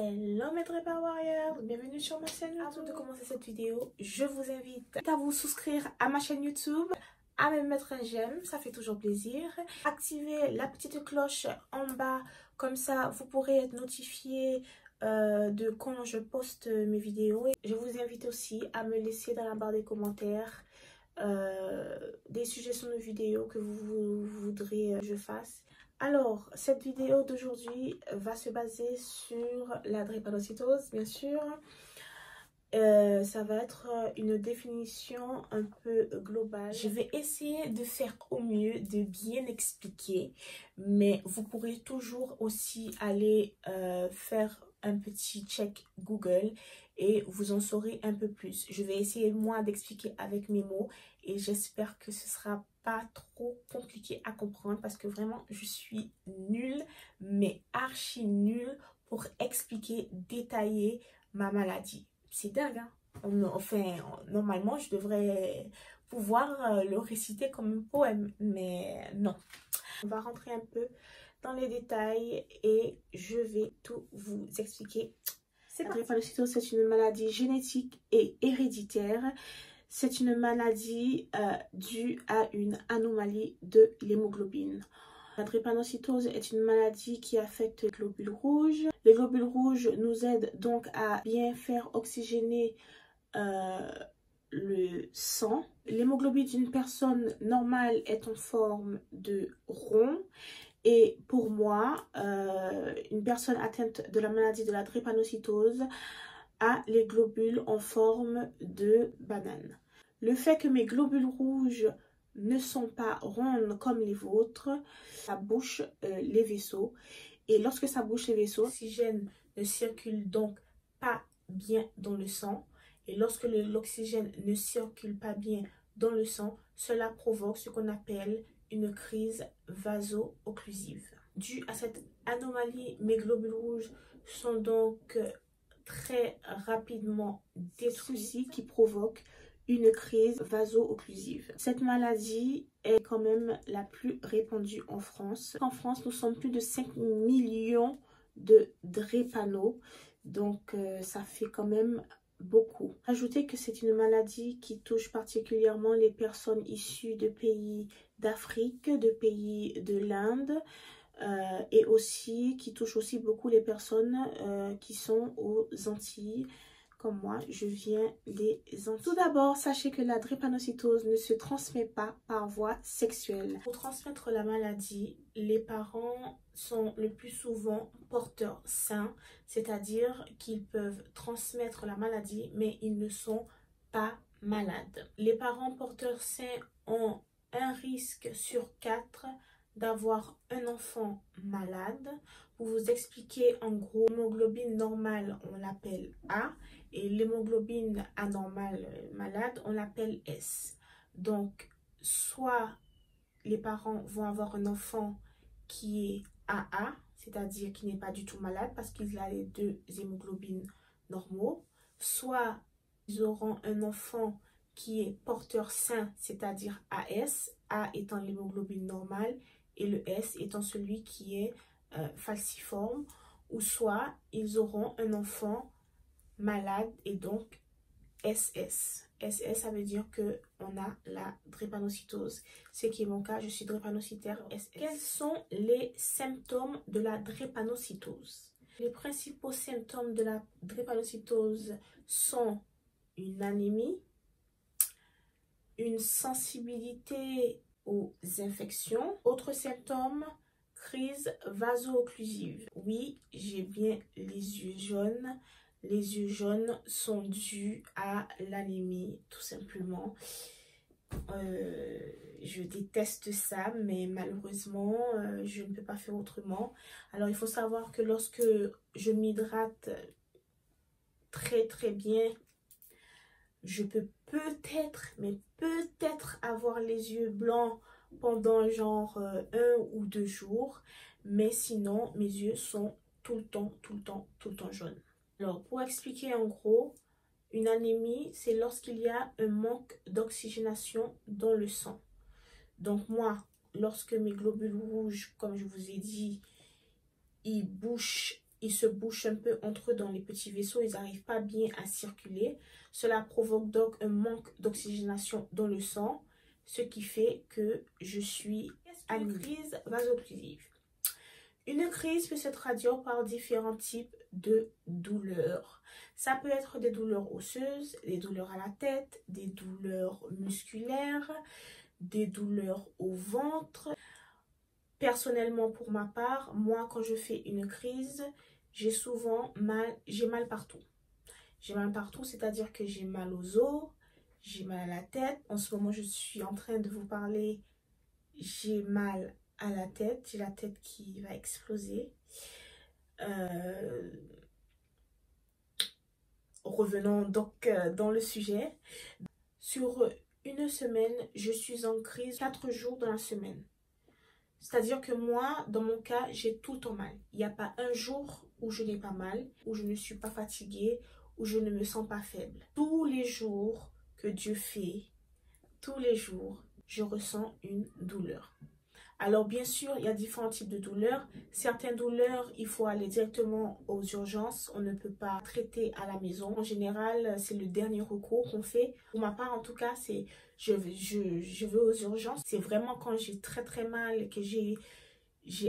Hello mes Drépa Warriors, bienvenue sur ma chaîne YouTube. Avant de commencer cette vidéo, je vous invite à vous souscrire à ma chaîne YouTube, à me mettre un j'aime, ça fait toujours plaisir. Activez la petite cloche en bas, comme ça vous pourrez être notifié de quand je poste mes vidéos. Je vous invite aussi à me laisser dans la barre des commentaires des suggestions de vidéos que vous voudrez que je fasse. Alors, cette vidéo d'aujourd'hui va se baser sur la drépanocytose, bien sûr. Ça va être une définition un peu globale. Je vais essayer de faire au mieux, de bien expliquer, mais vous pourrez toujours aussi aller faire un petit check Google et vous en saurez un peu plus. Je vais essayer moi d'expliquer avec mes mots et j'espère que ce sera pas trop compliqué à comprendre parce que vraiment je suis nulle, mais archi nulle pour expliquer, détailler ma maladie. C'est dingue, hein? Enfin, normalement je devrais pouvoir le réciter comme un poème, mais non. On va rentrer un peu dans les détails et je vais tout vous expliquer. La drépanocytose, c'est une maladie génétique et héréditaire. C'est une maladie due à une anomalie de l'hémoglobine. La drépanocytose est une maladie qui affecte les globules rouges. Les globules rouges nous aident donc à bien faire oxygéner le sang. L'hémoglobine d'une personne normale est en forme de rond. Et pour moi, une personne atteinte de la maladie de la drépanocytose a les globules en forme de banane. Le fait que mes globules rouges ne sont pas rondes comme les vôtres, ça bouche les vaisseaux. Et lorsque ça bouche les vaisseaux, l'oxygène ne circule donc pas bien dans le sang. Et lorsque l'oxygène ne circule pas bien dans le sang, cela provoque ce qu'on appelle une crise vaso-occlusive. Due à cette anomalie, mes globules rouges sont donc très rapidement détruits, qui provoque une crise vaso-occlusive. Cette maladie est quand même la plus répandue en France. En France, nous sommes plus de 5 millions de drépano, donc ça fait quand même beaucoup. Ajoutez que c'est une maladie qui touche particulièrement les personnes issues de pays d'Afrique, de pays de l'Inde, et aussi qui touche aussi beaucoup les personnes qui sont aux Antilles. Comme moi, je viens des Antilles. Tout d'abord, sachez que la drépanocytose ne se transmet pas par voie sexuelle. Pour transmettre la maladie, les parents sont le plus souvent porteurs sains, c'est-à-dire qu'ils peuvent transmettre la maladie, mais ils ne sont pas malades. Les parents porteurs sains ont un risque sur 4 d'avoir un enfant malade. Pour vous expliquer en gros, l'hémoglobine normale, on l'appelle A, et l'hémoglobine anormale malade, on l'appelle S. Donc, soit les parents vont avoir un enfant qui est AA, c'est-à-dire qui n'est pas du tout malade parce qu'il a les deux hémoglobines normaux, soit ils auront un enfant qui est porteur sain, c'est-à-dire AS, A étant l'hémoglobine normale et le S étant celui qui est falciforme, ou soit ils auront un enfant malade et donc SS. SS, ça veut dire qu'on a la drépanocytose. Ce qui est mon cas, je suis drépanocytaire SS. Quels sont les symptômes de la drépanocytose? Les principaux symptômes de la drépanocytose sont une anémie, une sensibilité aux infections. Autres symptômes, crise vaso-occlusive. Oui, j'ai bien les yeux jaunes. Les yeux jaunes sont dus à l'anémie, tout simplement. Je déteste ça, mais malheureusement, je ne peux pas faire autrement. Alors, il faut savoir que lorsque je m'hydrate très bien, je peux peut-être, mais peut-être avoir les yeux blancs pendant genre 1 ou 2 jours. Mais sinon, mes yeux sont tout le temps jaunes. Alors, pour expliquer en gros, une anémie, c'est lorsqu'il y a un manque d'oxygénation dans le sang. Donc moi, lorsque mes globules rouges, comme je vous ai dit, ils bouchent ils se bouchent un peu entre eux dans les petits vaisseaux, ils n'arrivent pas bien à circuler. Cela provoque donc un manque d'oxygénation dans le sang, ce qui fait que je suis à une crise vaso-occlusive. Une crise peut se traduire par différents types de douleurs. Ça peut être des douleurs osseuses, des douleurs à la tête, des douleurs musculaires, des douleurs au ventre. Personnellement, pour ma part, moi, quand je fais une crise, j'ai souvent mal, j'ai mal partout. J'ai mal partout, c'est-à-dire que j'ai mal aux os, j'ai mal à la tête. En ce moment, je suis en train de vous parler, j'ai mal à la tête, j'ai la tête qui va exploser. Revenons donc dans le sujet. Sur une semaine, je suis en crise 4 jours dans la semaine. C'est-à-dire que moi, dans mon cas, j'ai tout le temps mal. Il n'y a pas un jour où je n'ai pas mal, où je ne suis pas fatiguée, où je ne me sens pas faible. Tous les jours que Dieu fait, tous les jours, je ressens une douleur. Alors bien sûr, il y a différents types de douleurs. Certaines douleurs, il faut aller directement aux urgences. On ne peut pas traiter à la maison. En général, c'est le dernier recours qu'on fait. Pour ma part, en tout cas, c'est je vais aux urgences. C'est vraiment quand j'ai très mal, que j'ai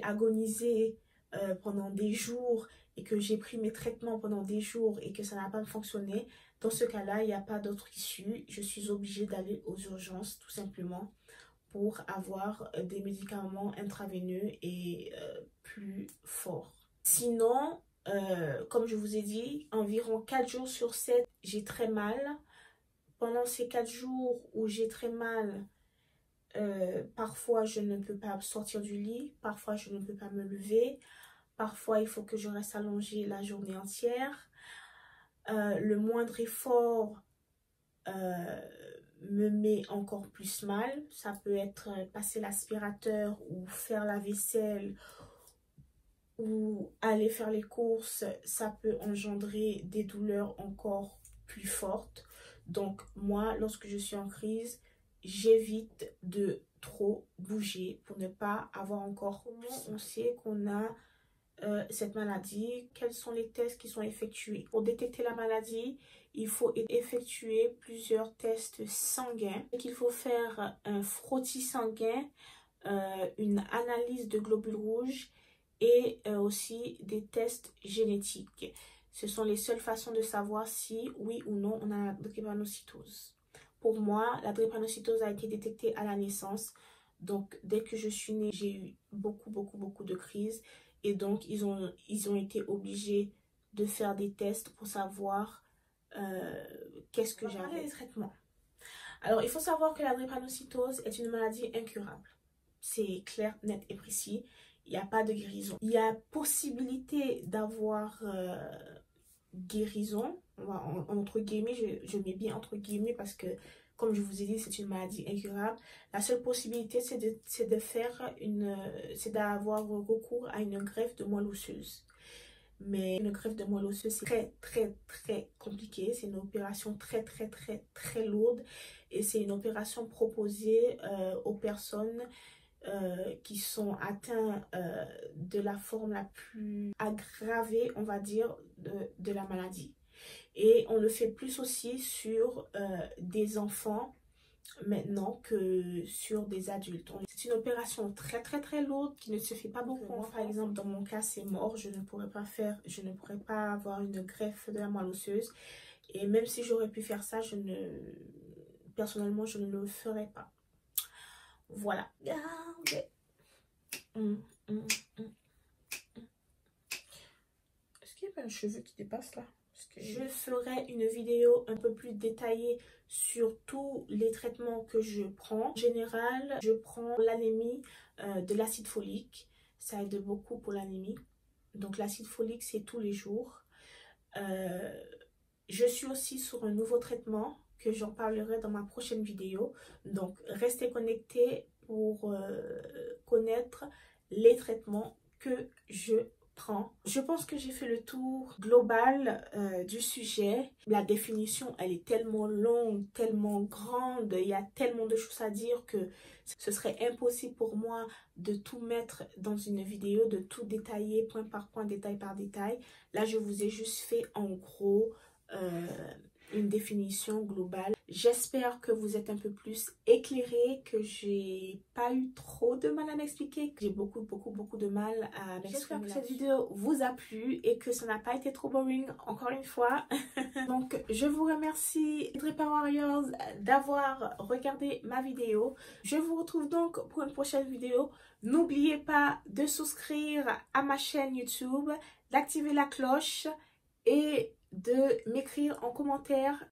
agonisé pendant des jours et que j'ai pris mes traitements pendant des jours et que ça n'a pas fonctionné. Dans ce cas-là, il n'y a pas d'autre issue. Je suis obligée d'aller aux urgences tout simplement pour avoir des médicaments intraveineux et plus forts. Sinon, comme je vous ai dit, environ 4 jours sur 7, j'ai très mal. Pendant ces 4 jours où j'ai très mal, parfois je ne peux pas sortir du lit, parfois je ne peux pas me lever, parfois il faut que je reste allongée la journée entière. Le moindre effort me met encore plus mal. Ça peut être passer l'aspirateur ou faire la vaisselle ou aller faire les courses. Ça peut engendrer des douleurs encore plus fortes. Donc moi, lorsque je suis en crise, j'évite de trop bouger pour ne pas avoir encore... Comment on sait qu'on a cette maladie? Quels sont les tests qui sont effectués? Pour détecter la maladie, il faut effectuer plusieurs tests sanguins. Il faut faire un frottis sanguin, une analyse de globules rouges et aussi des tests génétiques. Ce sont les seules façons de savoir si, oui ou non, on a la drépanocytose. Pour moi, la drépanocytose a été détectée à la naissance. Donc, dès que je suis née, j'ai eu beaucoup de crises. Et donc, ils ont été obligés de faire des tests pour savoir qu'est-ce que j'avais. Les traitements. Alors, il faut savoir que la drépanocytose est une maladie incurable. C'est clair, net et précis. Il n'y a pas de guérison. Il y a possibilité d'avoir guérison. Entre guillemets, je mets bien entre guillemets parce que, comme je vous ai dit, c'est une maladie incurable. La seule possibilité, c'est d'avoir recours à une greffe de moelle osseuse. Mais une greffe de moelle osseuse, c'est très compliqué. C'est une opération très lourde. Et c'est une opération proposée aux personnes qui sont atteintes de la forme la plus aggravée, on va dire, de la maladie. Et on le fait plus aussi sur des enfants maintenant que sur des adultes. C'est une opération très lourde qui ne se fait pas beaucoup. Moi, par exemple, dans mon cas, c'est mort. Je ne pourrais pas avoir une greffe de la moelle osseuse. Et même si j'aurais pu faire ça, personnellement, je ne le ferais pas. Voilà. Est-ce qu'il y a un cheveu qui dépasse là? Je ferai une vidéo un peu plus détaillée sur tous les traitements que je prends. En général, je prends l'anémie de l'acide folique. Ça aide beaucoup pour l'anémie. Donc l'acide folique, c'est tous les jours. Je suis aussi sur un nouveau traitement que j'en parlerai dans ma prochaine vidéo. Donc restez connectés pour connaître les traitements que je prend. Je pense que j'ai fait le tour global du sujet. La définition, elle est tellement longue, tellement grande, il y a tellement de choses à dire que ce serait impossible pour moi de tout mettre dans une vidéo, de tout détailler point par point, détail par détail. Là, je vous ai juste fait en gros une définition globale. J'espère que vous êtes un peu plus éclairés, que j'ai pas eu trop de mal à m'expliquer, que j'ai beaucoup de mal à m'exprimer. J'espère que cette vidéo vous a plu et que ça n'a pas été trop boring encore une fois. Donc je vous remercie Draper Warriors d'avoir regardé ma vidéo. Je vous retrouve donc pour une prochaine vidéo. N'oubliez pas de souscrire à ma chaîne YouTube, d'activer la cloche et de m'écrire en commentaire